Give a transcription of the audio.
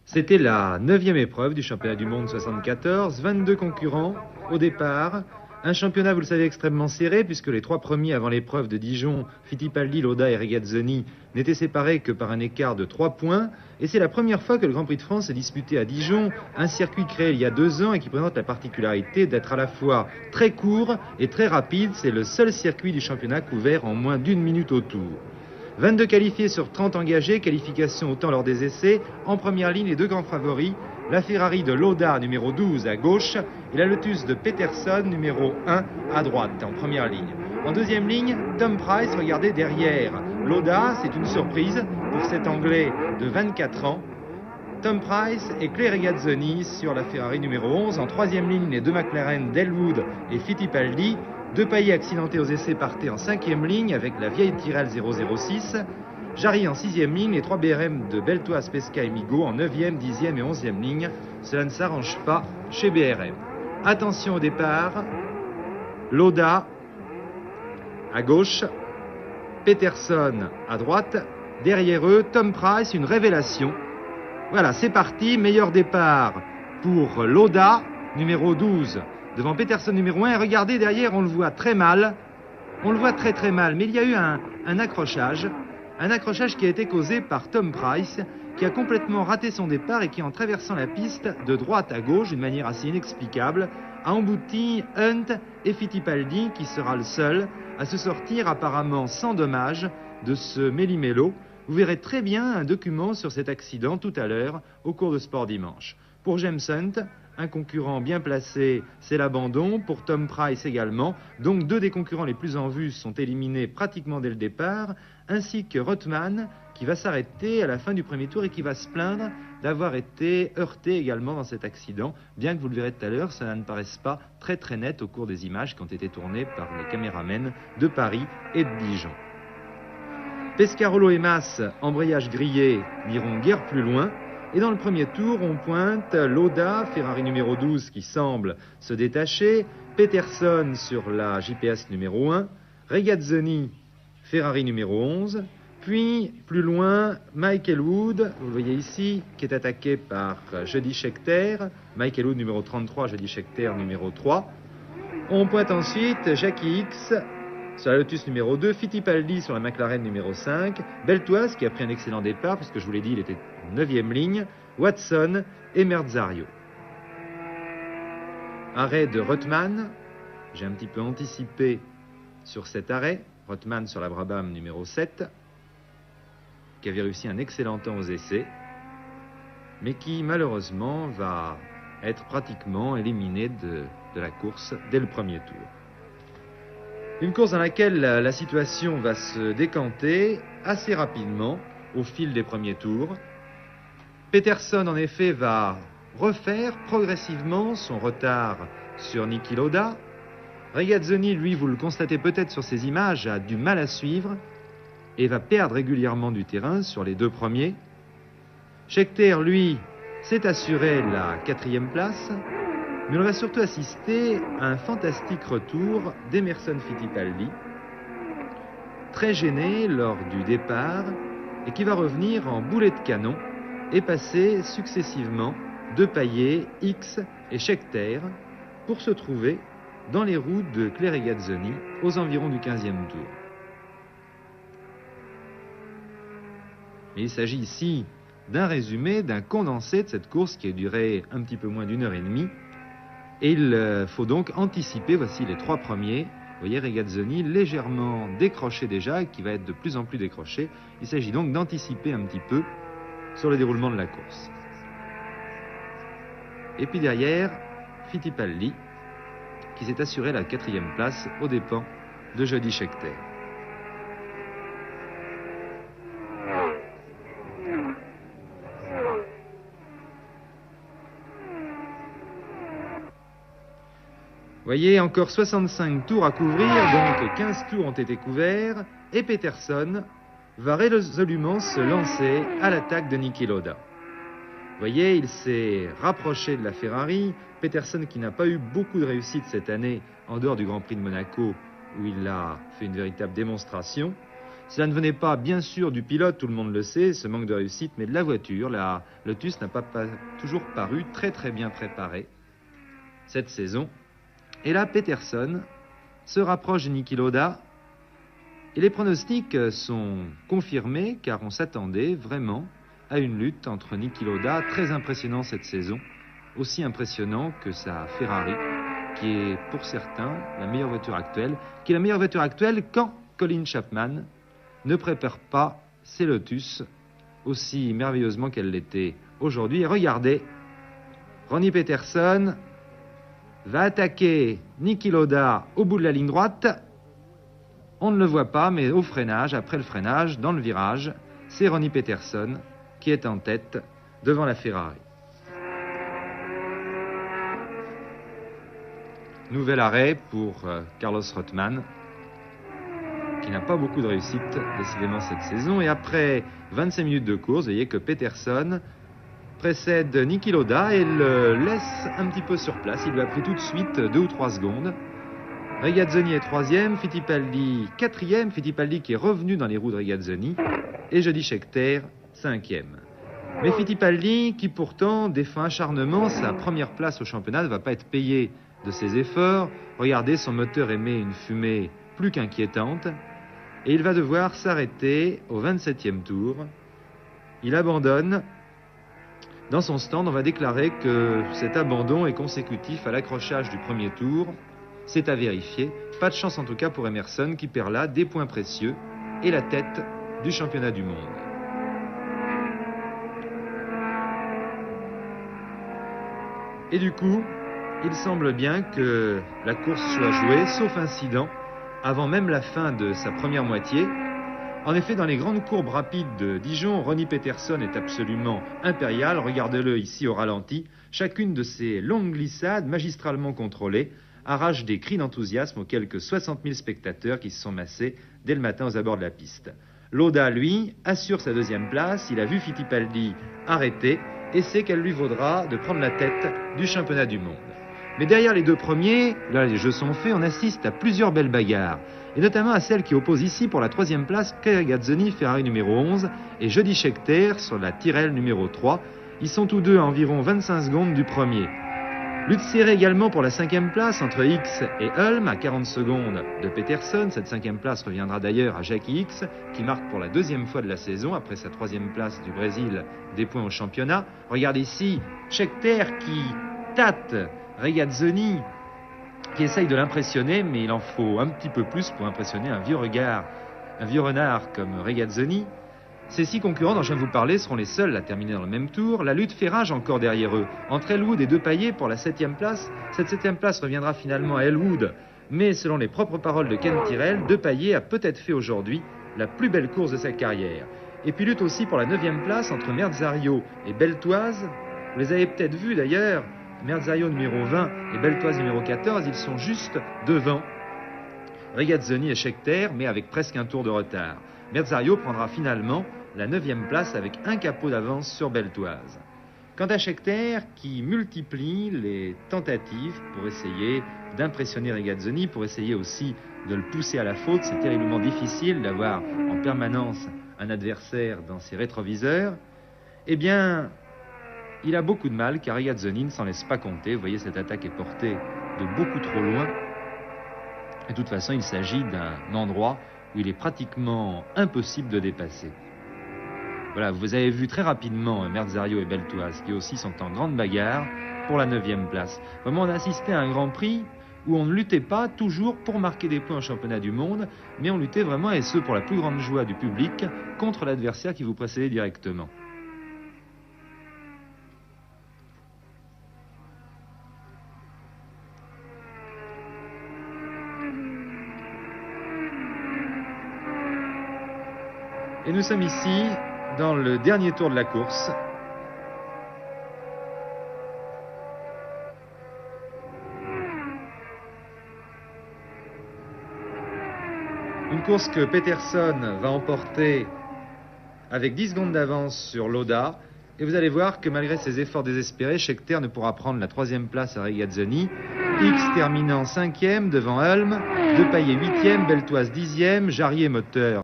C'était la 9e épreuve du championnat du monde 74, 22 concurrents au départ. Un championnat, vous le savez, extrêmement serré, puisque les 3 premiers avant l'épreuve de Dijon, Fittipaldi, Lauda et Regazzoni, n'étaient séparés que par un écart de 3 points. Et c'est la première fois que le Grand Prix de France est disputé à Dijon, un circuit créé il y a 2 ans et qui présente la particularité d'être à la fois très court et très rapide. C'est le seul circuit du championnat couvert en moins d'1 minute au tour. 22 qualifiés sur 30 engagés, qualification autant lors des essais. En première ligne, les 2 grands favoris, la Ferrari de Lauda, numéro 12, à gauche, et la Lotus de Peterson, numéro 1, à droite, en première ligne. En deuxième ligne, Tom Price, regardez derrière. Lauda, c'est une surprise pour cet Anglais de 24 ans. Tom Price et Clay Regazzoni sur la Ferrari numéro 11. En troisième ligne, les 2 McLaren d'Elwood et Fittipaldi. 2 Paillet accidentés aux essais partaient en 5e ligne avec la vieille Tyrrell 006. Jarry en 6e ligne, les 3 BRM de Beltoise, Pesca et Migaud en 9e, 10e et 11e ligne. Cela ne s'arrange pas chez BRM. Attention au départ. Lauda à gauche, Peterson à droite. Derrière eux, Tom Price, une révélation. Voilà, c'est parti. Meilleur départ pour Lauda, numéro 12. Devant Peterson numéro 1, et regardez derrière, on le voit très mal, on le voit très mal, mais il y a eu un accrochage qui a été causé par Tom Price, qui a complètement raté son départ et qui, en traversant la piste de droite à gauche, d'une manière assez inexplicable, a embouti Hunt et Fittipaldi, qui sera le seul à se sortir apparemment sans dommage de ce méli-mélo. Vous verrez très bien un document sur cet accident tout à l'heure au cours de Sport Dimanche. Pour James Hunt, un concurrent bien placé, c'est l'abandon. Pour Tom Price également. Donc 2 des concurrents les plus en vue sont éliminés pratiquement dès le départ, ainsi que Rothman, qui va s'arrêter à la fin du premier tour et qui va se plaindre d'avoir été heurté également dans cet accident, bien que vous le verrez tout à l'heure, ça ne paraisse pas très net au cours des images qui ont été tournées par les caméramens de Paris et de Dijon. Pescarolo et Mas, embrayage grillé, n'iront guère plus loin. Et dans le premier tour, on pointe Lauda, Ferrari numéro 12 qui semble se détacher, Peterson sur la JPS numéro 1, Regazzoni, Ferrari numéro 11, puis plus loin, Mike Elwood, vous le voyez ici, qui est attaqué par Jody Scheckter, Mike Elwood numéro 33, Jody Scheckter numéro 3. On pointe ensuite Jackie Hicks sur la Lotus numéro 2, Fittipaldi sur la McLaren numéro 5, Beltoise qui a pris un excellent départ, puisque je vous l'ai dit, il était en 9e ligne, Watson et Merzario. Arrêt de Rothman, j'ai un petit peu anticipé sur cet arrêt, Rothman sur la Brabham numéro 7, qui avait réussi un excellent temps aux essais, mais qui malheureusement va être pratiquement éliminé de la course dès le premier tour. Une course dans laquelle la situation va se décanter assez rapidement au fil des premiers tours. Peterson, en effet, va refaire progressivement son retard sur Niki Lauda. Regazzoni, lui, vous le constatez peut-être sur ces images, a du mal à suivre et va perdre régulièrement du terrain sur les 2 premiers. Scheckter, lui, s'est assuré la 4e place. Mais on va surtout assister à un fantastique retour d'Emerson Fittipaldi, très gêné lors du départ et qui va revenir en boulet de canon et passer successivement de Paillet, Hicks et Scheckter pour se trouver dans les roues de Clay Regazzoni aux environs du 15e tour. Mais il s'agit ici d'un résumé, d'un condensé de cette course qui a duré un petit peu moins d'1 heure et demie. Et il faut donc anticiper, voici les 3 premiers. Vous voyez Regazzoni légèrement décroché déjà, qui va être de plus en plus décroché. Il s'agit donc d'anticiper un petit peu sur le déroulement de la course. Et puis derrière, Fittipaldi, qui s'est assuré la 4e place aux dépens de Jody Scheckter. Vous voyez, encore 65 tours à couvrir, donc 15 tours ont été couverts, et Peterson va résolument se lancer à l'attaque de Niki Lauda. Vous voyez, il s'est rapproché de la Ferrari. Peterson, qui n'a pas eu beaucoup de réussite cette année, en dehors du Grand Prix de Monaco, où il a fait une véritable démonstration, Cela ne venait pas, bien sûr, du pilote, tout le monde le sait, ce manque de réussite, mais de la voiture. La Lotus n'a pas toujours paru très très bien préparée cette saison. Et là, Peterson se rapproche de Niki Lauda. Et les pronostics sont confirmés, car on s'attendait vraiment à une lutte entre Niki Lauda, très impressionnant cette saison, aussi impressionnant que sa Ferrari, qui est pour certains la meilleure voiture actuelle, qui est la meilleure voiture actuelle quand Colin Chapman ne prépare pas ses Lotus aussi merveilleusement qu'elle l'était aujourd'hui. Et regardez, Ronnie Peterson va attaquer Niki Lauda au bout de la ligne droite. On ne le voit pas, mais au freinage, après le freinage, dans le virage, c'est Ronnie Peterson qui est en tête devant la Ferrari. Nouvel arrêt pour Carlos Rothman, qui n'a pas beaucoup de réussite décidément cette saison. Et après 25 minutes de course, vous voyez que Peterson précède Niki Lauda et le laisse un petit peu sur place. Il lui a pris tout de suite 2 ou 3 secondes. Regazzoni est 3e, Fittipaldi 4e, Fittipaldi qui est revenu dans les roues de Regazzoni, et Jody Scheckter 5e. Mais Fittipaldi, qui pourtant défend acharnement sa première place au championnat, ne va pas être payé de ses efforts. Regardez, son moteur émet une fumée plus qu'inquiétante, et il va devoir s'arrêter au 27e tour. Il abandonne. Dans son stand, on va déclarer que cet abandon est consécutif à l'accrochage du premier tour. C'est à vérifier. Pas de chance en tout cas pour Emerson, qui perd là des points précieux et la tête du championnat du monde. Et du coup, il semble bien que la course soit jouée, sauf incident, avant même la fin de sa première moitié. En effet, dans les grandes courbes rapides de Dijon, Ronnie Peterson est absolument impérial. Regardez-le ici au ralenti. Chacune de ces longues glissades magistralement contrôlées arrache des cris d'enthousiasme aux quelques 60 000 spectateurs qui se sont massés dès le matin aux abords de la piste. Lauda, lui, assure sa 2e place. Il a vu Fittipaldi arrêter et sait qu'elle lui vaudra de prendre la tête du championnat du monde. Mais derrière les 2 premiers, là les jeux sont faits, on assiste à plusieurs belles bagarres, et notamment à celle qui oppose ici pour la 3e place Pierre Regazzoni, Ferrari numéro 11, et Jody Scheckter sur la Tyrrell numéro 3. Ils sont tous deux à environ 25 secondes du premier. Lutte serrée également pour la 5e place entre X et Hulme, à 40 secondes de Peterson. Cette 5e place reviendra d'ailleurs à Jackie X, qui marque pour la 2e fois de la saison, après sa 3e place du Brésil, des points au championnat. Regardez ici, Scheckter qui tâte Regazzoni, qui essaye de l'impressionner, mais il en faut un petit peu plus pour impressionner un vieux renard comme Regazzoni. Ces 6 concurrents dont je viens de vous parler seront les seuls à terminer dans le même tour. La lutte fait rage encore derrière eux, entre Elwood et Depailler pour la 7e place. Cette 7e place reviendra finalement à Elwood, mais selon les propres paroles de Ken Tyrrell, Depailler a peut-être fait aujourd'hui la plus belle course de sa carrière. Et puis lutte aussi pour la 9e place entre Merzario et Beltoise. Vous les avez peut-être vus d'ailleurs, Merzario numéro 20 et Beltoise numéro 14, ils sont juste devant Regazzoni et Scheckter, mais avec presque un tour de retard. Merzario prendra finalement la 9e place avec un capot d'avance sur Beltoise. Quant à Scheckter, qui multiplie les tentatives pour essayer d'impressionner Regazzoni, pour essayer aussi de le pousser à la faute, c'est terriblement difficile d'avoir en permanence un adversaire dans ses rétroviseurs, eh bien, il a beaucoup de mal car Regazzoni ne s'en laisse pas compter. Vous voyez, cette attaque est portée de beaucoup trop loin. De toute façon, il s'agit d'un endroit où il est pratiquement impossible de dépasser. Voilà, vous avez vu très rapidement Merzario et Beltoise qui aussi sont en grande bagarre pour la 9e place. Vraiment, on a assisté à un Grand Prix où on ne luttait pas toujours pour marquer des points au championnat du monde, mais on luttait vraiment, et ce pour la plus grande joie du public, contre l'adversaire qui vous précédait directement. Et nous sommes ici dans le dernier tour de la course. Une course que Peterson va emporter avec 10 secondes d'avance sur Lauda. Et vous allez voir que malgré ses efforts désespérés, Scheckter ne pourra prendre la 3e place à Regazzoni. X terminant 5e devant Hulme, Depailler 8e, Beltoise 10e, Jarier moteur